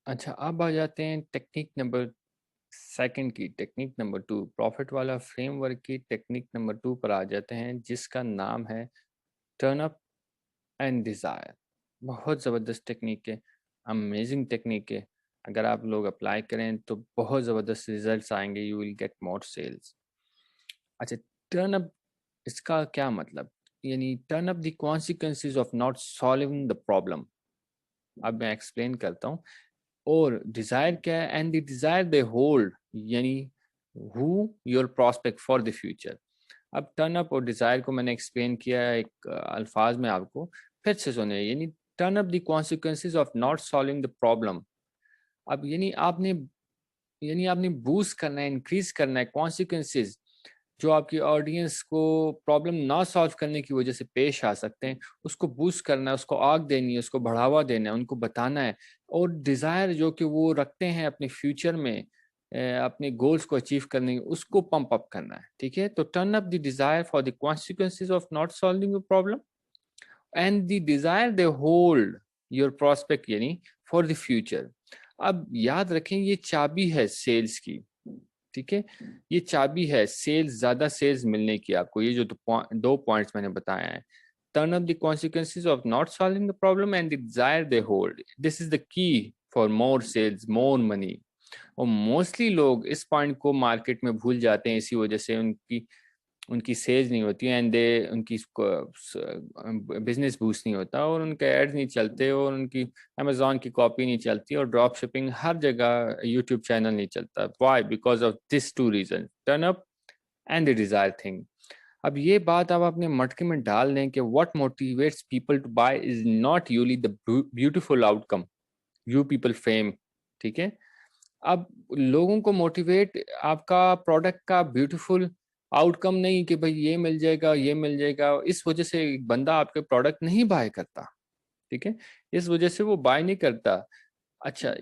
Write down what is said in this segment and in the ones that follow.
اچھا، اب آ جاتے ہیں ٹیکنیک نمبر سیکنڈ کی، ٹیکنیک نمبر 2 پروفٹ والا فریم ورک کی ٹیکنیک نمبر 2 پر آ جاتے ہیں، جس کا نام ہے ٹرن اپ اینڈ ڈیزائر۔ بہت زبردست ٹیکنیک ہے، امیزنگ ٹیکنیک ہے۔ اگر آپ لوگ اپلائی کریں تو بہت زبردست ریزلٹس آئیں گے، you will get more sales. اچھا، ٹرن اپ اس کا کیا مطلب؟ یعنی turn up the consequences of not solving the problem. اب میں ایکسپلین کرتا ہوں۔ اور ڈیزائر کیا ہے؟ And the desire they hold, یعنی ہو your prospect for the future. اب ٹرن اپ اور ڈیزائر کو میں نے ایکسپلین کیا ہے ایک الفاظ میں، آپ کو پھر سے سنیں۔ یعنی turn up the consequences of not solving the problem. اب یعنی آپ نے بوسٹ کرنا ہے، انکریز کرنا ہے کانسیکوینسز جو آپ کی آڈینس کو پرابلم نہ سالو کرنے کی وجہ سے پیش آ سکتے ہیں، اس کو بوسٹ کرنا ہے، اس کو آگ دینی ہے، اس کو بڑھاوا دینا ہے، ان کو بتانا ہے۔ اور ڈیزائر جو کہ وہ رکھتے ہیں اپنے فیوچر میں، اپنے گولز کو اچیو کرنے کی، اس کو پمپ اپ کرنا ہے۔ ٹھیک ہے، تو turn up the desire for the consequences of not solving a problem and the desire they hold your prospect, یعنی فار دی فیوچر۔ اب یاد رکھیں یہ چابی ہے سیلز کی۔ ٹھیک ہے، یہ چابی ہے سیلز، زیادہ سیلز ملنے کی آپ کو۔ یہ جو دو پوائنٹس میں نے بتایا ہے، turn up the consequences of not solving the problem and the desire they hold. This is the key for more sales, more money. اور موسٹلی لوگ اس پوائنٹ کو مارکیٹ میں بھول جاتے ہیں، اسی وجہ سے ان کی سیلز نہیں ہوتی، اینڈ ان کی بزنس بوسٹ نہیں ہوتا، اور ان کے ایڈز نہیں چلتے، اور ان کی امیزون کی کاپی نہیں چلتی، اور ڈراپ شپنگ ہر جگہ، یوٹیوب چینل نہیں چلتا۔ Why? Because of this two reason, turn up and the desire thing. اب یہ بات آپ اپنے مٹکے میں ڈال دیں کہ what motivates people to buy is not usually the beautiful outcome you people fame. ٹھیک ہے، اب لوگوں کو موٹیویٹ آپ کا پروڈکٹ کا بیوٹیفل آؤٹ کم نہیں کہ بھائی یہ مل جائے گا، یہ مل جائے گا، اس وجہ سے ایک بندہ آپ کے پروڈکٹ نہیں بائی کرتا۔ ٹھیک ہے، اس وجہ سے وہ بائی نہیں کرتا۔ اچھا،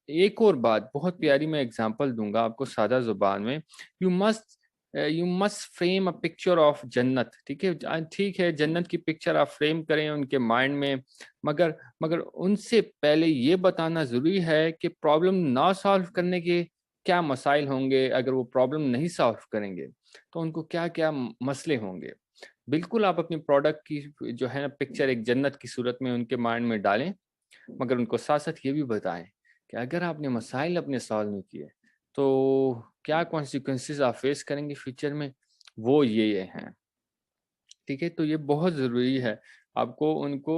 ایک اور بات بہت پیاری میں اگزامپل دوں گا آپ کو سادہ زبان میں۔ You must frame a picture of جنت۔ ٹھیک ہے، جنت کی پکچر آپ فریم کریں ان کے مائنڈ میں، مگر ان سے پہلے یہ بتانا ضروری ہے کہ پرابلم نہ سالو کرنے کے کیا مسائل ہوں گے۔ اگر وہ پرابلم نہیں سالو کریں گے تو ان کو کیا کیا مسئلے ہوں گے۔ بالکل آپ اپنی پروڈکٹ کی جو ہے نا پکچر ایک جنت کی صورت میں ان کے مائنڈ میں ڈالیں، مگر ان کو ساتھ ساتھ یہ بھی بتائیں کہ اگر آپ نے مسائل اپنے سالو نہیں کیے تو کیا کانسیکوینسز آپ فیس کریں گے فیوچر میں، وہ یہ ہیں۔ ٹھیک ہے، تو یہ بہت ضروری ہے آپ کو ان کو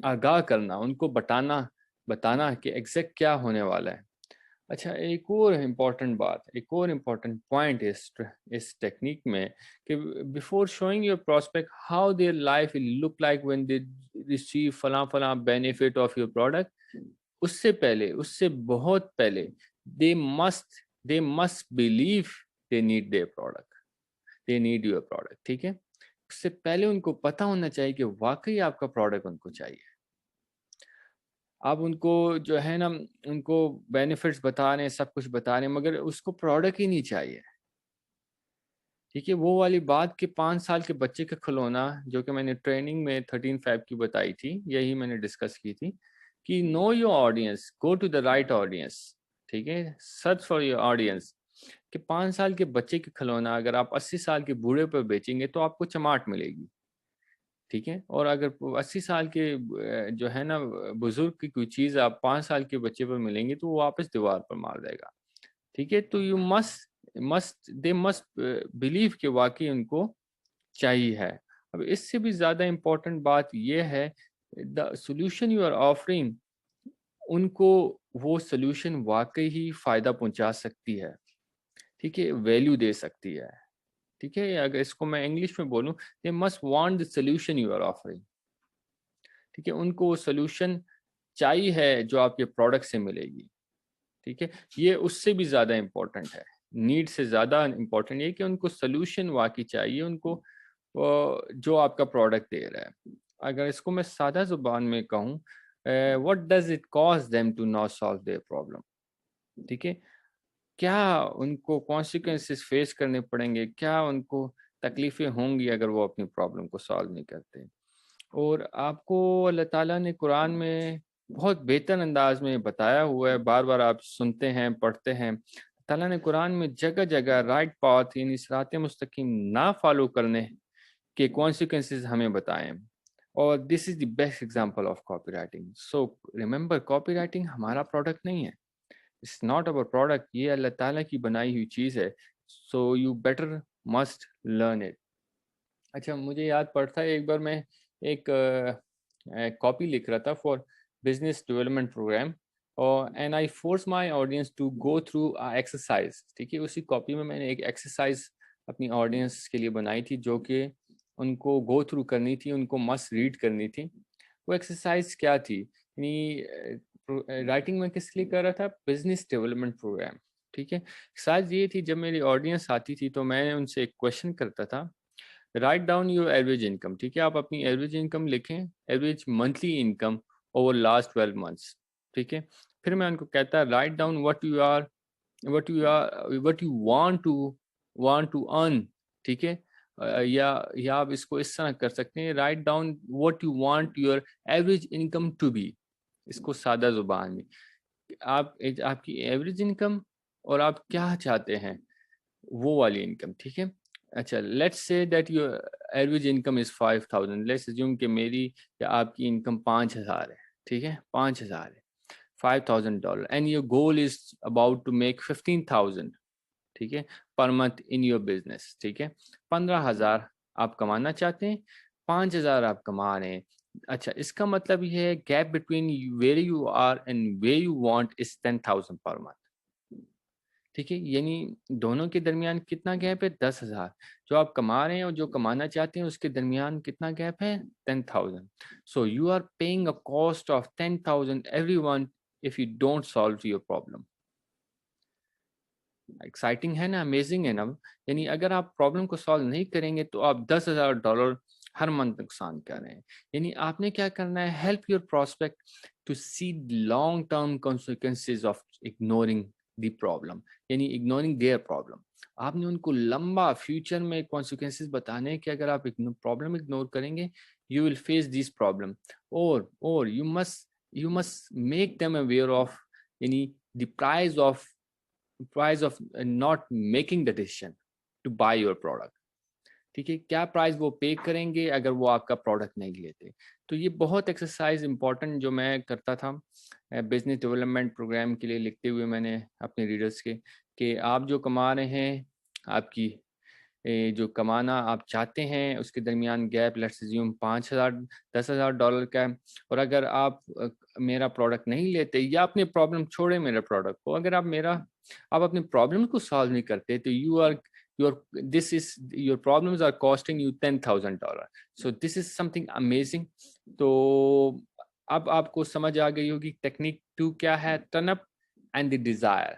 آگاہ کرنا، ان کو بتانا کہ ایگزیکٹ کیا ہونے والا ہے۔ اچھا، ایک اور امپورٹنٹ بات، ایک اور امپورٹنٹ پوائنٹ اس ٹیکنیک میں کہ before showing your prospect how their life will look like when they receive فلاں بینیفٹ آف یور پروڈکٹ، اس سے پہلے، اس سے بہت پہلے they must believe they need their product, they need your product۔ ٹھیک ہے، اس سے پہلے ان کو پتا ہونا چاہیے کہ واقعی آپ کا پروڈکٹ ان کو چاہیے۔ آپ ان کو جو ہے نا ان کو بینیفٹس بتا رہے ہیں، سب کچھ بتا رہے ہیں، مگر اس کو پروڈکٹ ہی نہیں چاہیے۔ ٹھیک ہے، وہ والی بات کہ 5 سال کے بچے کا کھلونا، جو کہ میں نے ٹریننگ میں 13 کی بتائی تھی، یہی میں نے ڈسکس کی تھی کہ know your audience, go to the right audience. ٹھیک ہے، سرچ فار یور آڈینس، کہ 5 سال کے بچے کے کھلونا اگر آپ 80 سال کے بوڑھے پر بیچیں گے تو آپ کو چماٹ ملے گی۔ ٹھیک ہے، اور اگر 80 سال کے جو ہے نا بزرگ کی کوئی چیز آپ 5 سال کے بچے پر ملیں گی تو وہ واپس دیوار پر مار دے گا۔ ٹھیک ہے، تو دے مسٹ بلیو کہ واقعی ان کو چاہیے ہے۔ اب اس سے بھی زیادہ امپورٹنٹ بات یہ ہے، the solution you are offering, ان کو وہ سولوشن واقعی ہی فائدہ پہنچا سکتی ہے۔ ٹھیک ہے، ویلیو دے سکتی ہے۔ ٹھیک ہے، اگر اس کو میں انگلش میں بولوں، they must want the solution you are offering۔ ٹھیک ہے، ان کو وہ سولوشن چاہیے ہے جو آپ کے پروڈکٹ سے ملے گی۔ ٹھیک ہے، یہ اس سے بھی زیادہ امپورٹنٹ ہے، نیڈ سے زیادہ امپورٹنٹ یہ کہ ان کو سولوشن واقعی چاہیے، ان کو جو آپ کا پروڈکٹ دے رہا ہے۔ اگر اس کو میں سادہ زبان میں کہوں، what does it cost them to not solve their problem؟ ٹھیک ہے، کیا ان کو کانسیکوینسز فیس کرنے پڑیں گے، کیا ان کو تکلیفیں ہوں گی اگر وہ اپنی پرابلم کو سالو نہیں کرتے۔ اور آپ کو اللہ تعالیٰ نے قرآن میں بہت بہتر انداز میں بتایا ہوا ہے، بار بار آپ سنتے ہیں، پڑھتے ہیں۔ تعالیٰ نے قرآن میں جگہ جگہ رائٹ پاتھ یعنی صراط مستقیم نہ فالو کرنے کے کانسیکوینسز ہمیں بتائیں، اور this is the best example of copywriting. So remember, copywriting ہمارا پروڈکٹ نہیں ہے، اٹس ناٹ اوور پروڈکٹ، یہ اللہ تعالیٰ کی بنائی ہوئی چیز ہے۔ So you better must learn it. اچھا، مجھے یاد پڑتا ہے ایک بار میں ایک کاپی لکھ رہا تھا فار بزنس ڈیولپمنٹ پروگرام، اور and I force my audience to go through exercise, ٹھیک ہے۔ اسی کاپی میں میں نے ایک ایکسرسائز اپنی آڈینس کے لیے بنائی تھی، جو کہ ان کو گو تھرو کرنی تھی، ان کو مست ریڈ کرنی تھی۔ وہ ایکسرسائز کیا تھی؟ یعنی رائٹنگ میں کس لیے کر رہا تھا؟ بزنس ڈیولپمنٹ پروگرام، ٹھیک ہے۔ ایکسرسائز یہ تھی، جب میری آڈینس آتی تھی تو میں ان سے ایک کوشچن کرتا تھا، write down your average income, ٹھیک ہے، آپ اپنی ایوریج انکم لکھیں، average monthly income over last 12 months، ٹھیک ہے۔ پھر میں ان کو کہتا write down what you want to earn, ٹھیک ہے، یا آپ اس کو اس طرح کر سکتے ہیں، write down what you want your average income to be, اس کو سادہ زبان میں آپ کی ایوریج انکم اور آپ کیا چاہتے ہیں وہ والی انکم، ٹھیک ہے۔ اچھا، let's say that your average income is 5000، let's assume کہ میری یا آپ کی انکم 5000 ہے، ٹھیک ہے، 5000 ہے، $5000، and your goal is about to make 15000، ٹھیک ہے، per month in your business, ٹھیک ہے۔ 15000 آپ کمانا چاہتے ہیں، 5000 آپ کما رہے ہیں۔ اچھا، اس کا مطلب یہ ہے gap between where you are and where you want is 10000 per month, ٹھیک ہے۔ یعنی دونوں کے درمیان کتنا گیپ ہے؟ 10,000۔ جو آپ کما رہے ہیں اور جو کمانا چاہتے ہیں اس کے درمیان کتنا گیپ ہے؟ 10,000۔ So you are paying a cost of 10,000 every one if you don't solve your problem. Exciting ہے نا، امیزنگ ہے نا۔ یعنی اگر آپ پرابلم کو سالو نہیں کریں گے تو آپ $10,000 ہر منتھ نقصان کر رہے ہیں۔ یعنی آپ نے کیا کرنا ہے؟ Help your prospect to see long term consequences of ignoring the problem, یعنی اگنورنگ دیئر پرابلم۔ آپ نے ان کو لمبا فیوچر میں کانسیکوینسز بتانے کہ اگر آپ پرابلم اگنور کریں گے you will face this problem, اور you must make them aware of, یعنی the price of not making the decision to buy your product، ٹھیک ہے۔ کیا پرائز وہ پے کریں گے اگر وہ آپ کا پروڈکٹ نہیں لیتے؟ تو یہ بہت ایکسرسائز امپورٹنٹ جو میں کرتا تھا بزنس ڈیولپمنٹ پروگرام کے لیے لکھتے ہوئے میں نے اپنے ریڈرز کے، کہ آپ جو کما رہے ہیں، آپ کی جو کمانا آپ چاہتے ہیں اس کے درمیان گیپ لیٹس اسیوم $10,000 کا ہے، اور اگر آپ میرا پروڈکٹ نہیں لیتے یا اپنے پرابلم چھوڑیں میرے پروڈکٹ کو، اگر آپ اپنے پرابلم کو سالو نہیں کرتے تو your problems are costing you $10,000۔ So this is something amazing۔ تو اب آپ کو سمجھ آ گئی ہوگی ٹیکنیک 2 کیا ہے، turn up and the Dzire.